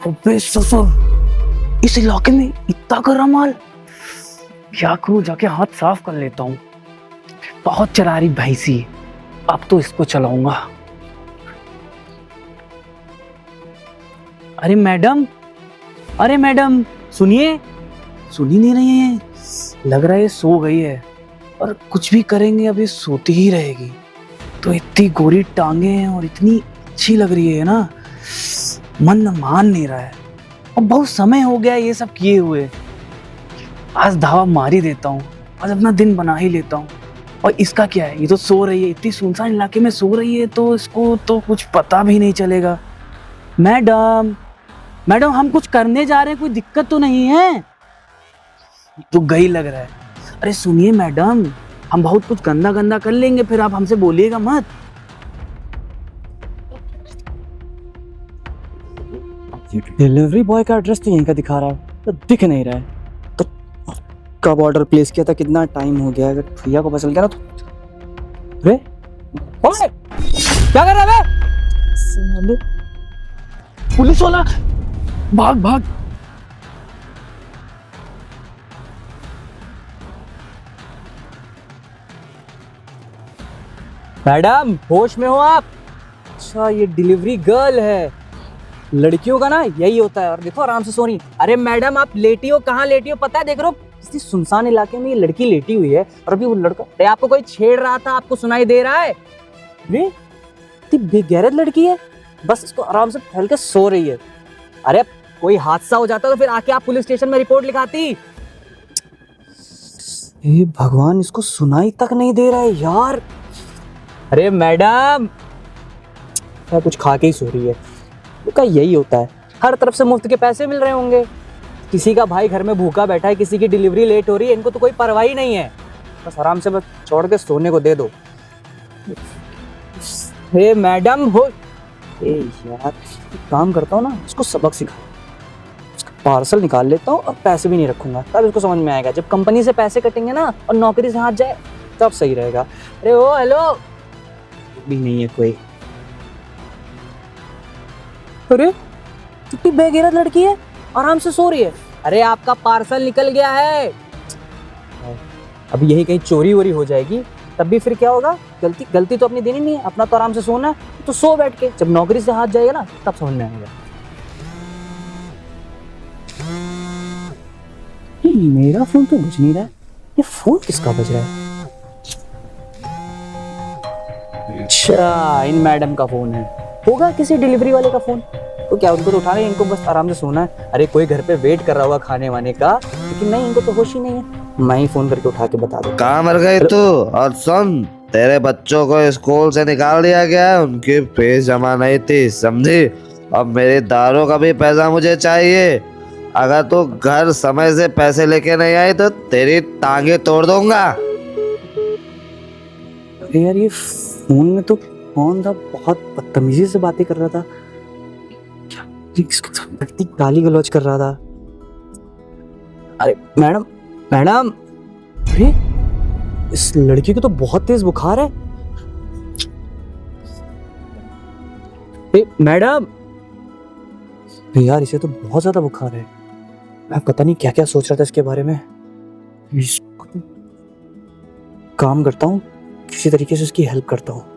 अबे ससुर, इस इलाके में इतना गरम माल। क्या करूं, जाके हाथ साफ कर लेता हूँ। बहुत चला रही भैंसी, अब तो इसको चलाऊंगा। अरे मैडम, अरे मैडम, सुनिए। सुन ही नहीं रही है, लग रहा है सो गई है। और कुछ भी करेंगे अभी सोती ही रहेगी। तो इतनी गोरी टांगे हैं और इतनी अच्छी लग रही है ना, मन मान नहीं रहा है। अब बहुत समय हो गया ये सब किए हुए। आज धावा मार ही देता हूँ, आज अपना दिन बना ही लेता हूँ। और इसका क्या है, ये तो सो रही है, इतनी सुनसान इलाके में सो रही है, तो इसको तो कुछ पता भी नहीं चलेगा। मैडम, मैडम, हम कुछ करने जा रहे हैं, कोई दिक्कत तो नहीं है? तो गई लग रहा है। अरे सुनिए मैडम, हम बहुत कुछ गंदा गंदा कर लेंगे, फिर आप हमसे बोलिएगा मत। डिलीवरी बॉय का एड्रेस तो यहीं का दिखा रहा है, तो दिख नहीं रहा है। तो कब ऑर्डर प्लेस किया था, कितना टाइम हो गया? अगर भैया को पता चल गया ना तो अरे ओए, क्या कर रहा है? पुलिस वाला, भाग भाग। मैडम, होश में हो आप? अच्छा, ये डिलीवरी गर्ल है। लड़कियों का ना यही होता है। और देखो आराम से सो रही। अरे मैडम, आप लेटी हो, कहाँ लेटी हो पता है? देख रहे हो किसी सुनसान इलाके में ये लड़की लेटी हुई है, और अभी वो लड़का, अरे आपको कोई छेड़ रहा था, आपको सुनाई दे रहा है? अरे इतनी बेगैरत लड़की है, बस इसको आराम से फैल के सो रही है। अरे कोई हादसा हो जाता तो फिर आके आप पुलिस स्टेशन में रिपोर्ट लिखाती। हे भगवान, इसको सुनाई तक नहीं दे रहा है यार। अरे मैडम, कुछ खा के ही सो रही है। का यही होता है, हर तरफ से मुफ्त के पैसे मिल रहे होंगे। किसी का भाई घर में भूखा बैठा है, किसी की डिलीवरी लेट हो रही है, इनको तो कोई परवाह ही नहीं है। बस आराम से बस छोड़ के सोने को दे दो। हे मैडम हो, ए यार, काम करता हूँ ना, इसको सबक सिखा। पार्सल निकाल लेता हूँ और पैसे भी नहीं रखूंगा, तब इसको समझ में आएगा। जब कंपनी से पैसे कटेंगे ना और नौकरी से हाथ जाए, तब सही रहेगा। अरे ओ हेलो, भी नहीं है कोई। अरे कितनी बेगैरत लड़की है, आराम से सो रही है। अरे आपका पार्सल निकल गया है। अभी यही कहीं चोरी वोरी हो जाएगी, तब भी फिर क्या होगा? गलती तो अपनी देनी नहीं है, अपना तो आराम से सोना है। तो सो बैठ के, जब नौकरी से हाथ जाएगा ना, तब समझ में आएगा। ये मेरा फोन तो बज नहीं रहा है, ये फोन किसका बज रहा है? अच्छा, इन मैडम का फोन है, होगा किसी डिलीवरी वाले का फोन। तो क्या उनको तो उठाना है, इनको बस आराम से सोना है। अरे कोई घर पे वेट कर रहा होगा खाने वाने का, लेकिन नहीं, इनको तो होश ही नहीं है। मैं ही फोन करके उठा के बता दूं। कहाँ मर गई तू? और सुन, तेरे बच्चों को स्कूल से निकाल दिया गया है, उनकी फीस जमा नहीं थी, समझी? अब मेरे दारों का भी पैसा मुझे चाहिए। अगर तू घर समय से पैसे लेके नहीं आई तो तेरी टांगे तोड़ दूंगा। अरे यार, ये फोन में तो कौन था, बहुत बदतमीजी से बातें कर रहा था, इतनी गाली गलौज कर रहा था। अरे मैडम, मैडम, अरे इस लड़की को तो बहुत तेज बुखार है। मैडम, यार इसे तो बहुत ज्यादा बुखार है। मैं पता नहीं क्या क्या सोच रहा था इसके बारे में। इसको काम करता हूँ, किसी तरीके से उसकी हेल्प करता हूँ।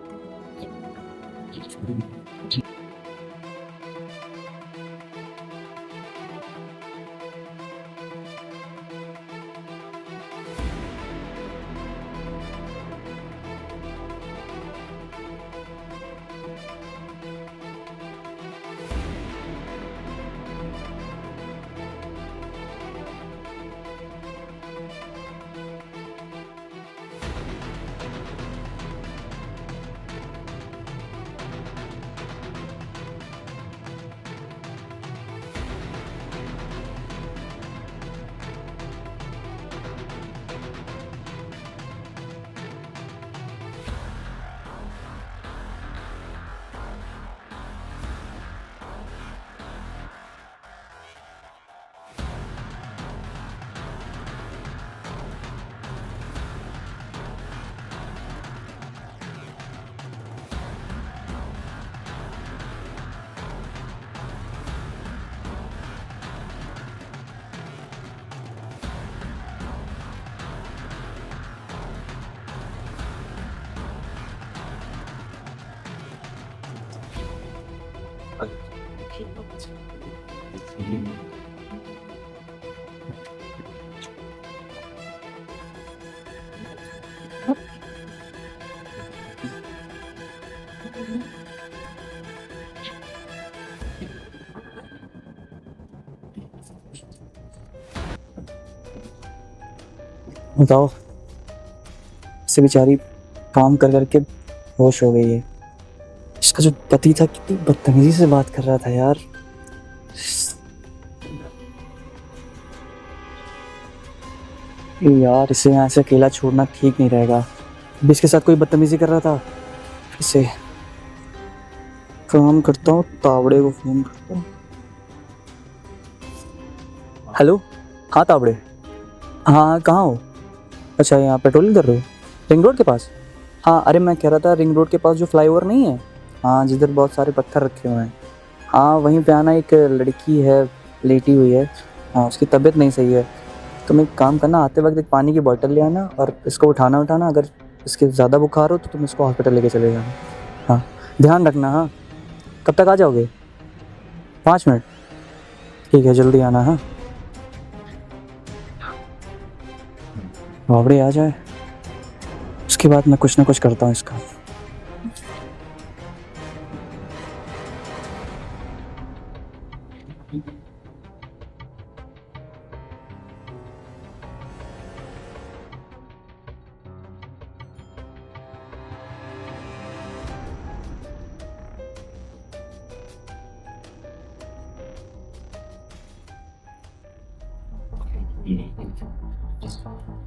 बताओ, से बेचारी काम कर करके होश हो गई है। इसका जो पति था कितनी बदतमीजी से बात कर रहा था यार। यार इसे यहाँ से अकेला छोड़ना ठीक नहीं रहेगा। अभी इसके साथ कोई बदतमीजी कर रहा था, इसे काम करता हूँ, तावड़े को फोन करता हूँ। हेलो, हाँ तावड़े, हाँ कहाँ हो? अच्छा यहाँ पेट्रोलिंग कर रहे हो रिंग रोड के पास? हाँ अरे मैं कह रहा था रिंग रोड के पास जो फ्लाईओवर नहीं है, हाँ जिधर बहुत सारे पत्थर रखे हुए हैं, हाँ वहीं पे आना। एक लड़की है लेटी हुई है, हाँ उसकी तबीयत नहीं सही है। तुम एक काम करना, आते वक्त एक पानी की बोतल ले आना और इसको उठाना, अगर इसके ज़्यादा बुखार हो तो तुम इसको हॉस्पिटल लेके चले जाना। हाँ ध्यान रखना। हाँ कब तक आ जाओगे? 5 मिनट, ठीक है जल्दी आना। हाँ बाबड़े आ जाए, उसके बाद मैं कुछ ना कुछ करता हूँ इसका।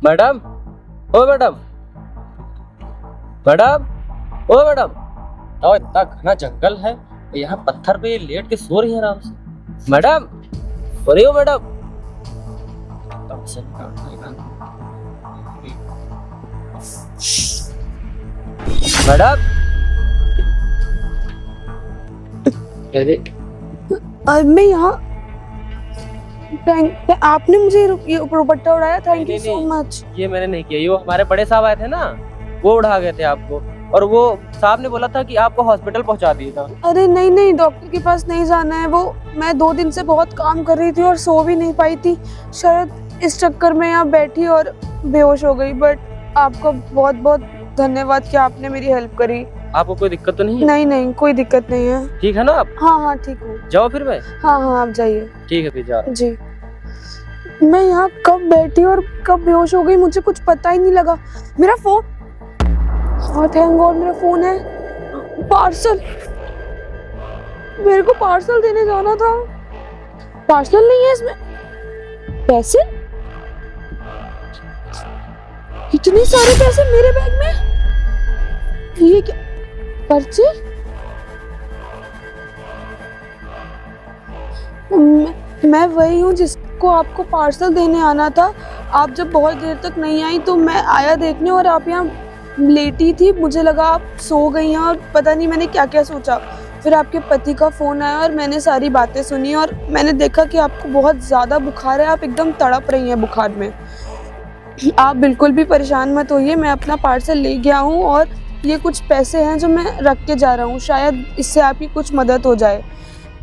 मैडम, ओ मैडम, मैडम, ओ मैडम, और इतना घना जंगल है, यहाँ पत्थर पे ये लेट के सो रही है आराम से। मैडम, सो रही हो मैडम? मैडम, अरे मैं यहाँ आपने मुझे ये दुपट्टा उड़ाया, थैंक यू सो मच। ये मैंने नहीं किया, ये वो हमारे बड़े साहब आए थे ना, वो उड़ा गए थे आपको, और वो साहब ने बोला था कि आपको हॉस्पिटल पहुंचा दिया था। अरे नहीं नहीं, डॉक्टर के पास नहीं जाना है। वो मैं 2 दिन से बहुत काम कर रही थी और सो भी नहीं पाई थी, शायद इस चक्कर में यहाँ बैठी और बेहोश हो गई। बट आपका बहुत बहुत धन्यवाद कि आपने मेरी हेल्प करी। आपको कोई दिक्कत तो नहीं है? नहीं नहीं, कोई दिक्कत नहीं है। ठीक है ना आप? हाँ हाँ ठीक हूँ। जाओ फिर मैं। हाँ हाँ आप जाइए। ठीक है फिर जा। जी, मैं यहाँ कब बैठी और कब बेहोश हो गई मुझे कुछ पता ही नहीं लगा। मेरा फोन, और थैंक गॉड मेरा फोन है। पार्सल, मेरे को पार्सल देने जाना था। पार्सल नहीं है इसमें, पैसे, इतने सारे पैसे मेरे बैग में। ये क्या, पर्ची? मैं वही हूँ जिसको आपको पार्सल देने आना था। आप जब बहुत देर तक नहीं आई तो मैं आया देखने और आप यहाँ लेटी थी। मुझे लगा आप सो गई हैं और पता नहीं मैंने क्या क्या सोचा। फिर आपके पति का फ़ोन आया और मैंने सारी बातें सुनी और मैंने देखा कि आपको बहुत ज़्यादा बुखार है, आप एकदम तड़प रही हैं बुखार में। आप बिल्कुल भी परेशान मत होइए, मैं अपना पार्सल ले गया हूँ और ये कुछ पैसे हैं जो मैं रख के जा रहा हूँ, शायद इससे आपकी कुछ मदद हो जाए।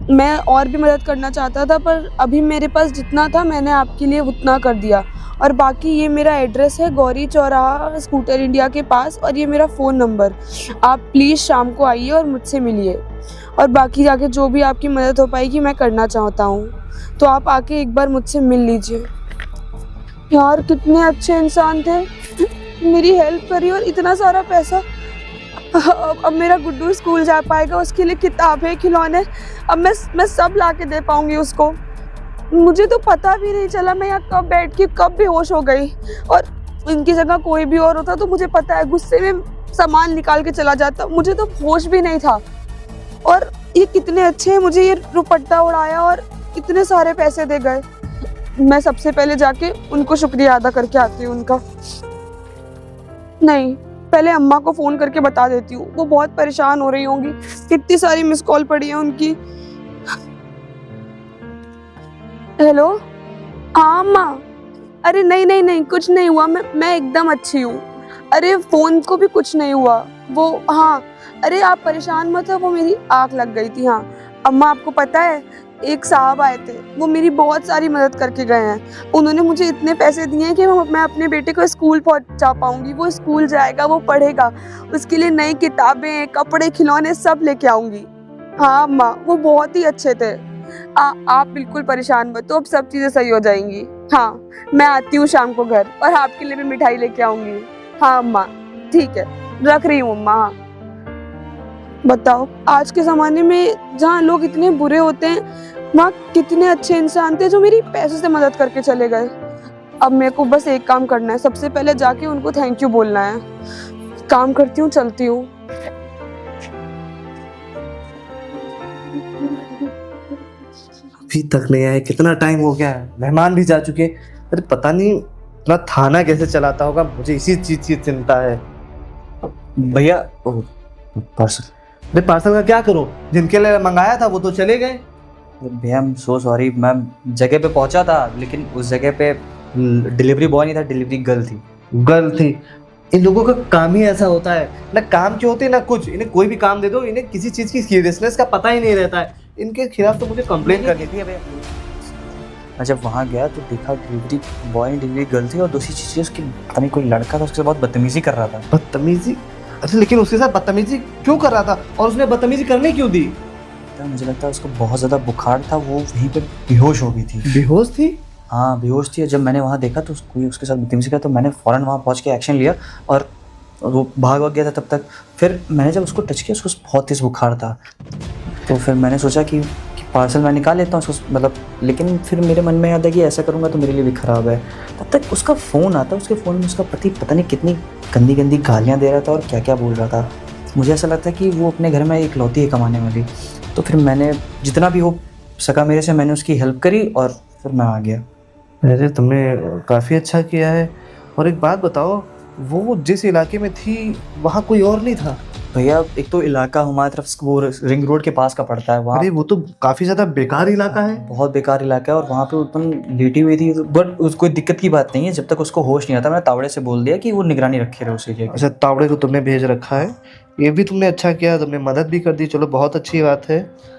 मैं और भी मदद करना चाहता था पर अभी मेरे पास जितना था मैंने आपके लिए उतना कर दिया। और बाकी ये मेरा एड्रेस है, गौरी चौराहा, स्कूटर इंडिया के पास, और ये मेरा फ़ोन नंबर। आप प्लीज़ शाम को आइए और मुझसे मिलिए, और बाकी जाके जो भी आपकी मदद हो पाएगी मैं करना चाहता हूँ, तो आप आके एक बार मुझसे मिल लीजिए। यार कितने अच्छे इंसान थे, मेरी हेल्प करी और इतना सारा पैसा। अब मेरा गुड्डू स्कूल जा पाएगा, उसके लिए किताबें, खिलौने, अब मैं सब ला के दे पाऊंगी उसको। मुझे तो पता भी नहीं चला मैं यहाँ कब बैठ के कब बेहोश हो गई, और इनकी जगह कोई भी और होता तो मुझे पता है गुस्से में सामान निकाल के चला जाता, मुझे तो होश भी नहीं था। और ये कितने अच्छे हैं, मुझे ये दुपट्टा उड़ाया और इतने सारे पैसे दे गए। मैं सबसे पहले जाके उनको शुक्रिया अदा करके आती हूँ उनका। नहीं, पहले अम्मा को फोन करके बता देती हूँ, वो बहुत परेशान हो रही होंगी, कितनी सारी मिस कॉल पड़ी है उनकी। हेलो, हाँ अम्मा। अरे नहीं नहीं नहीं, कुछ नहीं हुआ, मैं एकदम अच्छी हूँ। अरे फोन को भी कुछ नहीं हुआ, वो हाँ, अरे आप परेशान मत हो, वो मेरी आँख लग गई थी। हाँ अम्मा आपको पता है, एक साहब आए थे, वो मेरी बहुत सारी मदद करके गए हैं। उन्होंने मुझे इतने पैसे दिए हैं कि मैं अपने बेटे को स्कूल पहुंचा पाऊंगी। वो स्कूल जाएगा, वो पढ़ेगा, उसके लिए नई किताबें, कपड़े, खिलौने सब लेके आऊंगी। हाँ अम्मा, वो बहुत ही अच्छे थे। आप बिल्कुल परेशान मत हो, अब सब चीजें सही हो जाएंगी। हाँ, मैं आती हूँ शाम को घर, और आपके लिए भी मिठाई लेके आऊंगी। हाँ अम्मा, ठीक है, रख रही हूँ अम्मा। हाँ, बताओ, आज के ज़माने में जहाँ लोग इतने बुरे होते हैं, वहाँ कितने अच्छे इंसान थे जो मेरी पैसों से मदद करके चले गए। अब मेरे को बस एक काम करना है, सबसे पहले जाके उनको थैंक यू बोलना है। काम करती हूँ, चलती हूँ। अभी तक नहीं आए, कितना टाइम हो गया है, मेहमान भी जा चुके। अरे पता नहीं अपना थाना कैसे चलाता होगा, मुझे इसी चीज की चिंता है। भैया पार्सल। अरे पार्सल का क्या करूं, जिनके लिए मंगाया था वो तो चले गए। भैया आई एम सो सॉरी, मैं जगह पे पहुंचा था लेकिन उस जगह पे डिलीवरी बॉय नहीं था, डिलीवरी गर्ल थी। गर्ल थी? इन लोगों का काम ही ऐसा होता है, ना काम की होती है ना कुछ। इन्हें कोई भी काम दे दो, इन्हें किसी चीज की सीरियसनेस का पता ही नहीं रहता है। इनके खिलाफ तो मुझे कंप्लेन करनी थी। भैया मैं जब वहाँ गया तो देखा डिलीवरी बॉय डिलीवरी गर्ल थी, और दूसरी चीज़ उसकी पता नहीं कोई लड़का था, उसके साथ बहुत बदतमीजी कर रहा था। बदतमीजी? अच्छा, लेकिन उसके साथ बदतमीजी क्यों कर रहा था, और उसने बदतमीजी करने क्यों दी? मुझे लगता है उसको बहुत ज़्यादा बुखार था, वो वहीं पे बेहोश हो गई थी। बेहोश थी? हाँ बेहोश थी। जब मैंने वहाँ देखा तो कोई उसके साथ बदतमीजी किया, तो मैंने फ़ौरन वहाँ पहुँच के एक्शन लिया, और वो भाग गया था तब तक। फिर मैंने जब उसको टच किया, उसको बहुत तेज़ बुखार था, तो फिर मैंने सोचा कि पार्सल मैं निकाल लेता हूँ उसको, मतलब। लेकिन फिर मेरे मन में याद है कि ऐसा करूँगा तो मेरे लिए भी ख़राब है। तब तक उसका फ़ोन आता, उसके फ़ोन में उसका पति पता नहीं कितनी गंदी गंदी गालियाँ दे रहा था और क्या क्या बोल रहा था। मुझे ऐसा लगता है कि वो अपने घर में इकलौती है कमाने वाली। तो फिर मैंने जितना भी हो सका मेरे से, मैंने उसकी हेल्प करी और फिर मैं आ गया। अरे तुमने काफ़ी अच्छा किया है। और एक बात बताओ, वो जिस इलाके में थी वहाँ कोई और नहीं था? भैया एक तो इलाका हमारी तरफ वो रिंग रोड के पास का पड़ता है, वहाँ अरे वो तो काफ़ी ज़्यादा बेकार इलाका है। बहुत बेकार इलाका है, और वहाँ पे उत्पन्न लेटी हुई थी। बट उसको दिक्कत की बात नहीं है, जब तक उसको होश नहीं आता मैंने तावड़े से बोल दिया कि वो निगरानी रखे रहे उस एरिया की। अच्छा, तावड़े को तुमने भेज रखा है, ये भी तुमने अच्छा किया, तुमने मदद भी कर दी, चलो बहुत अच्छी बात है।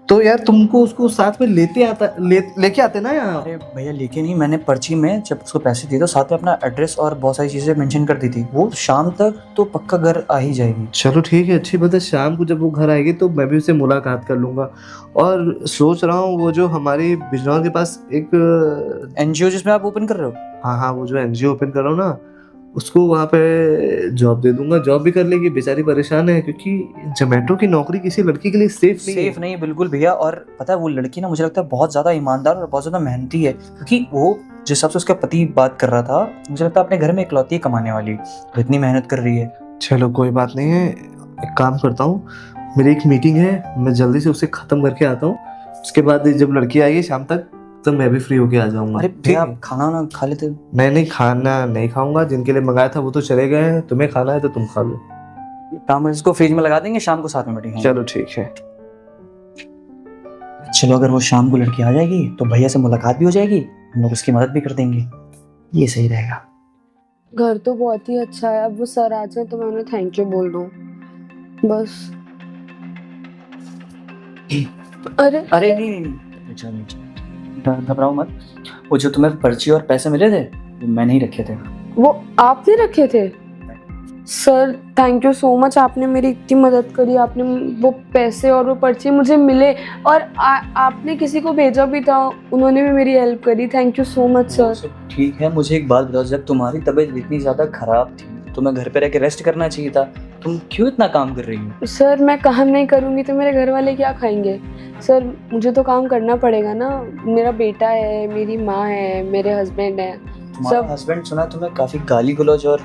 तो यार तुमको उसको साथ में लेके आते ना यहाँ। अरे भैया लेके नहीं, मैंने पर्ची में जब उसको पैसे दिए तो साथ में अपना एड्रेस और बहुत सारी चीज़ें मेंशन कर दी थी। वो शाम तक तो पक्का घर आ ही जाएगी। चलो ठीक है, अच्छी बात है। शाम को जब वो घर आएगी तो मैं भी उससे मुलाकात कर लूँगा। और सोच रहा हूँ वो जो हमारी बिजनौर के पास एक NGO जिसमें आप ओपन कर रहे हो, हाँ हाँ, वो जो NGO ओपन कर रहा हूँ ना, उसको वहाँ पे जॉब दे दूंगा। जॉब भी कर लेगी, बेचारी परेशान है, क्योंकि जोमेटो की नौकरी किसी लड़की के लिए सेफ नहीं बिल्कुल भैया। और पता है वो लड़की ना, मुझे लगता है बहुत ज़्यादा ईमानदार और बहुत ज़्यादा मेहनती है, क्योंकि वो जिस हिसाब से उसका पति बात कर रहा था, मुझे लगता है अपने घर में इकलौती कमाने वाली, वो इतनी मेहनत कर रही है। चलो कोई बात नहीं है, एक काम करता हूँ, मेरी एक मीटिंग है, मैं जल्दी से उसे ख़त्म करके आता हूँ। उसके बाद जब लड़की आएगी शाम तक, तो मैं भी फ्री होके आ जाऊंगा। अरे भैया आप खाना ना खा लेते? नहीं, खाना नहीं खाऊंगा, जिनके लिए मंगाया था वो तो चले गए हैं। तुम्हें खाना है तो तुम खा लो। काम इसको फ्रिज में लगा देंगे, शाम को साथ में बैठेंगे। चलो ठीक है। चलो अगर वो शाम को लड़की आ जाएगी तो भैया से मुलाकात भी हो जाएगी, हम लोग उसकी मदद भी कर देंगे, ये सही रहेगा। घर तो बहुत ही अच्छा है, अब वो सर आ जाए तो मैं उन्हें थैंक यू बोल दूँ बस। अरे नहीं, घबराओ मत। वो जो तुम्हें पर्ची और पैसे मिले थे वो मैंने ही रखे थे। वो आपने रखे थे? Sir thank you so much, आपने मेरी इतनी मदद करी। आपने वो पैसे और वो पर्ची मुझे मिले, और आपने किसी को भेजा भी था, उन्होंने भी मेरी हेल्प करी। Thank you so much sir. ठीक है, मुझे एक बात बताओ, जब तुम्हारी तबीयत इतनी ज़्यादा ख़राब थी, तुम्हें घर पे रह के रेस्ट करना चाहिए था, तुम क्यों इतना काम कर रही हो? सर मैं काम नहीं करूँगी तो मेरे घर वाले क्या खाएंगे? सर मुझे तो काम करना पड़ेगा ना, मेरा बेटा है, मेरी माँ है, मेरे हस्बैंड है। तुम्हारा हस्बैंड सुना तुम्हें काफ़ी गाली गलौज और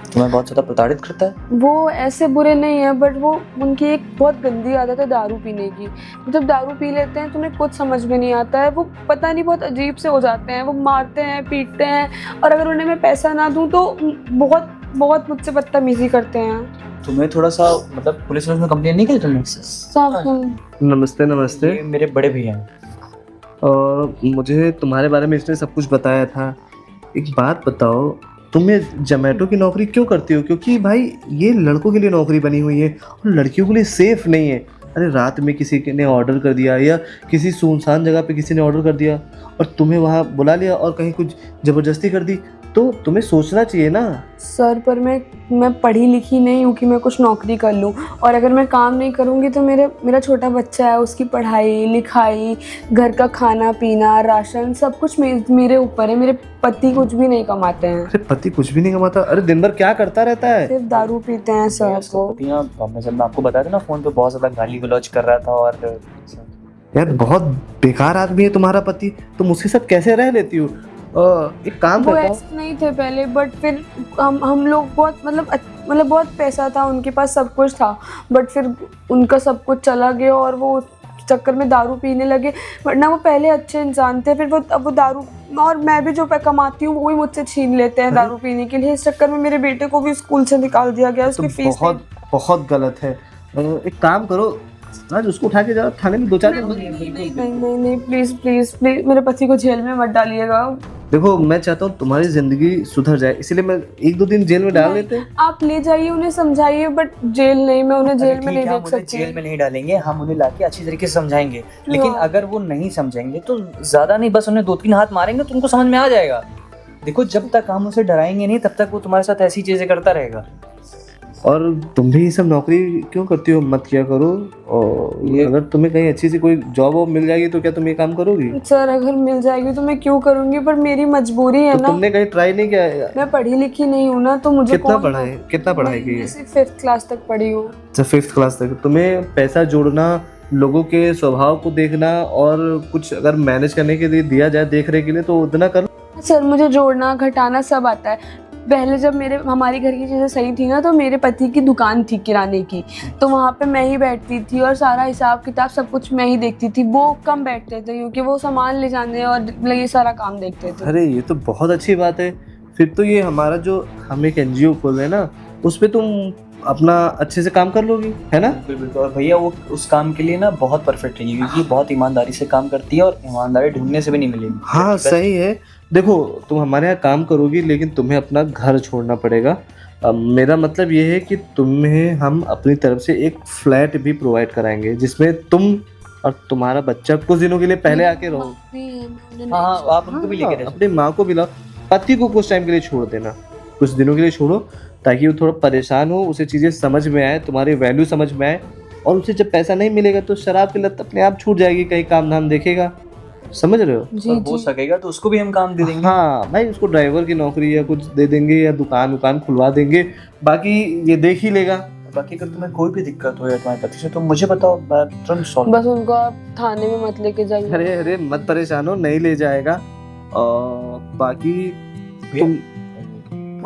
तुम्हें बहुत ज़्यादा प्रताड़ित करता है? वो ऐसे बुरे नहीं है, बट वो उनकी एक बहुत गंदी आदत है दारू पीने की। जब दारू पी लेते हैं तो उन्हें कुछ समझ में नहीं आता है, वो पता नहीं बहुत अजीब से हो जाते हैं, वो मारते हैं, पीटते हैं, और अगर उन्हें मैं पैसा ना दूं तो बहुत बहुत मुझसे बदतमीजी करते हैं। तुम्हें थोड़ा सा मतलब पुलिस में कंप्लेन नहीं की तुमने? नमस्ते नमस्ते। ये मेरे बड़े भैया हैं। मुझे तुम्हारे बारे में इसने सब कुछ बताया था। एक बात बताओ, तुम्हें जोमेटो की नौकरी क्यों करती हो? क्योंकि भाई ये लड़कों के लिए नौकरी बनी हुई है और लड़कियों के लिए सेफ नहीं है। अरे रात में किसी ने ऑर्डर कर दिया या किसी सुनसान जगह पे किसी ने ऑर्डर कर दिया और तुम्हें वहाँ बुला लिया और कहीं कुछ ज़बरदस्ती कर दी, तो तुम्हें सोचना चाहिए ना। सर पर मैं पढ़ी लिखी नहीं हूँ कि मैं कुछ नौकरी कर लूँ, और अगर मैं काम नहीं करूँगी तो मेरा छोटा बच्चा है, उसकी पढ़ाई लिखाई, घर का खाना पीना, राशन, सब कुछ मेरे ऊपर है। मेरे पति कुछ भी नहीं कमाते हैं। अरे पति कुछ भी नहीं कमाता? अरे दिन भर क्या करता रहता है? सिर्फ दारू पीते हैं सर। तो जब मैं आपको बताया था ना, फोन पे बहुत ज्यादा गाली गलौज कर रहा था। और यार बहुत बेकार आदमी है तुम्हारा पति, तुम उसके साथ कैसे रह लेती हो? एक काम वो करता हूँ। ऐसे नहीं थे पहले, बट फिर हम लोग बहुत मतलब बहुत पैसा था उनके पास, सब कुछ था, बट फिर उनका सब कुछ चला गया और वो उस चक्कर में दारू पीने लगे। वरना वो पहले अच्छे इंसान थे, फिर अब वो दारू, और मैं भी जो कमाती हूँ वो ही मुझसे छीन लेते हैं दारू पीने के लिए। इस चक्कर में मेरे बेटे को भी स्कूल से निकाल दिया गया, उसकी फीस बहुत गलत है। एक काम करो, आज उसको उठा के जाओ थाने में 2-4 दिन। नहीं प्लीज मेरे पति को जेल में मत डालिएगा। देखो मैं चाहता हूँ तुम्हारी जिंदगी सुधर जाए, इसीलिए मैं 1-2 दिन जेल में डाल देते हैं। आप ले जाइए, उन्हें समझाइए, बट जेल नहीं, मैं उन्हें जेल में नहीं देख सकती। जेल में नहीं डालेंगे, हम उन्हें लाके अच्छी तरीके से समझाएंगे। लेकिन अगर वो नहीं समझेंगे तो ज्यादा नहीं, बस उन्हें 2-3 हाथ मारेंगे तो उनको समझ में आ जाएगा। देखो जब तक हम उसे डराएंगे नहीं तब तक वो तुम्हारे साथ ऐसी चीजें करता रहेगा। और तुम भी ये सब नौकरी क्यों करती हो? मत किया करो। और ये अगर तुम्हें कहीं अच्छी सी कोई जॉब मिल जाएगी तो क्या तुम ये काम करोगी? सर अगर मिल जाएगी तो मैं क्यों करूंगी, पर मेरी मजबूरी है ना। तुमने कहीं ट्राई नहीं किया? मैं पढ़ी लिखी नहीं हूँ ना, तो मुझे कितना पढ़ाई की? मैं सिर्फ 5th क्लास तक पढ़ी हूँ। अच्छा 5th क्लास तक। तुम्हें पैसा जोड़ना, लोगों के स्वभाव को देखना और कुछ अगर मैनेज करने के लिए दिया जाए देख रेख के लिए तो उतना करो। सर मुझे जोड़ना घटाना सब आता है। पहले जब हमारी घर की चीज़ें सही थी ना, तो मेरे पति की दुकान थी किराने की, तो वहाँ पे मैं ही बैठती थी और सारा हिसाब किताब सब कुछ मैं ही देखती थी। वो कम बैठते थे क्योंकि वो सामान ले जाने और ये सारा काम देखते थे। अरे ये तो बहुत अच्छी बात है। फिर तो ये हमारा जो हम एक NGO खोल रहे हैं ना, उस पर तुम अपना अच्छे से काम कर लोगी, है ना? बिल्कुल। और भैया वो उस काम के लिए ना बहुत परफेक्ट है, क्योंकि बहुत ईमानदारी से काम करती है और ईमानदारी ढूंढने से भी नहीं मिलेगी। हाँ सही है। देखो तुम हमारे यहाँ काम करोगी लेकिन तुम्हें अपना घर छोड़ना पड़ेगा। मेरा मतलब ये है कि तुम्हें हम अपनी तरफ से एक फ्लैट भी प्रोवाइड कराएंगे जिसमें तुम और तुम्हारा बच्चा कुछ दिनों के लिए पहले आके रहो। हाँ आप उनको भी लेके अपनी माँ को भी लाओ, पति को कुछ टाइम के लिए छोड़ देना, कुछ दिनों के लिए छोड़ो, ताकि वो थोड़ा परेशान हो, उसे चीज़ें समझ में आए, तुम्हारी वैल्यू समझ में आए। और उसे जब पैसा नहीं मिलेगा तो शराब की लत अपने आप छूट जाएगी, कहीं काम धाम देखेगा। समझ रहे हो? जी हो सकेगा तो उसको भी हम काम दे देंगे। हाँ भाई, उसको ड्राइवर की नौकरी या कुछ दे देंगे या दुकान खुलवा देंगे, बाकी ये देख ही लेगा। बाकी अगर तुम्हें कोई भी दिक्कत हो या तुम्हारे पति से तो मुझे बताओ, मैं तुरंत सॉल्व। बस उनको आप थाने में मत लेके जाइए। अरे मत परेशान हो, नहीं ले जाएगा। और बाकी तुम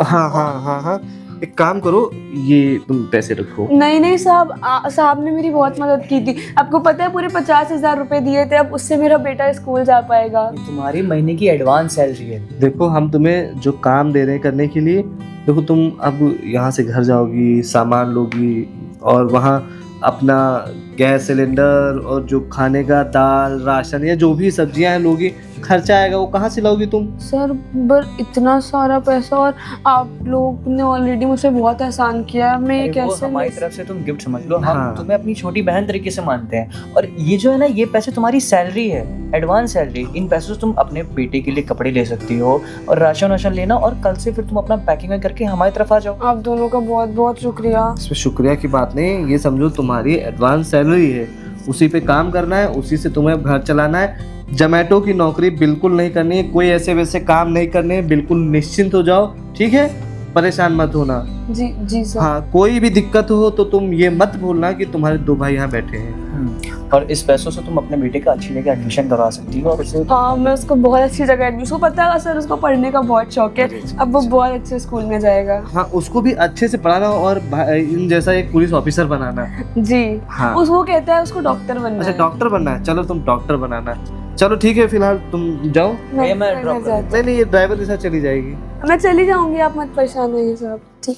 हाँ एक काम करो, ये तुम पैसे रखो। नहीं साहब ने मेरी बहुत मदद की थी। आपको पता है पूरे 50,000 रुपए दिए थे, अब उससे मेरा बेटा स्कूल जा पाएगा। तुम्हारी महीने की एडवांस सैलरी है। देखो हम तुम्हें जो काम दे रहे हैं करने के लिए, देखो तुम अब यहाँ से घर जाओगी, सामान लोगी और वहाँ अपना गैस सिलेंडर और जो खाने का दाल राशन या जो भी सब्जियां हैं लोगी, खर्चा आएगा, वो कहाँ से लाओगी तुम? सर पर इतना सारा पैसा, और आप लोग ने ऑलरेडी मुझसे बहुत एहसान किया, मैं ये कैसे? हमारी तरफ से तुम गिफ्ट समझ लो, हम हाँ। तुम्हें अपनी छोटी बहन तरीके से मानते हैं। और ये जो है ना, ये पैसे तुम्हारी सैलरी है, एडवांस सैलरी। इन पैसों से तुम अपने बेटे के लिए कपड़े ले सकती हो और राशन वाशन लेना, और कल से फिर तुम अपना पैकिंग करके हमारी तरफ आ जाओ। आप दोनों का बहुत बहुत शुक्रिया। इसमें शुक्रिया की बात नहीं, ये समझो तुम्हारी एडवांस सैलरी है, उसी पे काम करना है, उसी से तुम्हें घर चलाना है। जोमैटो की नौकरी बिल्कुल नहीं करनी है, कोई ऐसे वैसे काम नहीं करने हैं, बिल्कुल निश्चिंत हो जाओ, ठीक है? परेशान मत होना। जी सर। हाँ, कोई भी दिक्कत हो तो तुम ये मत भूलना कि तुम्हारे 2 भाई यहाँ बैठे हैं। और इस पैसों से तुम अपने बेटे का अच्छी जगह एडमिशन करवा सकती हो और उसे। हाँ, मैं उसको बहुत अच्छी जगह एडमिशन, उसको पता है सर, उसको पढ़ने का बहुत शौक है, अब वो बहुत अच्छे स्कूल में जाएगा। हाँ, उसको भी अच्छे से पढ़ाना और इन जैसा एक पुलिस ऑफिसर बनाना। जी हाँ। वो कहता है उसको डॉक्टर बनना अच्छा है। डॉक्टर बनना है, चलो तुम डॉक्टर बनाना। चलो ठीक है, फिलहाल तुम जाओ। मैं ड्रॉप कर नहीं, ये ड्राइवर के साथ चली जाएगी। मैं चली जाऊंगी, आप मत परेशान होइए साहब। ठीक।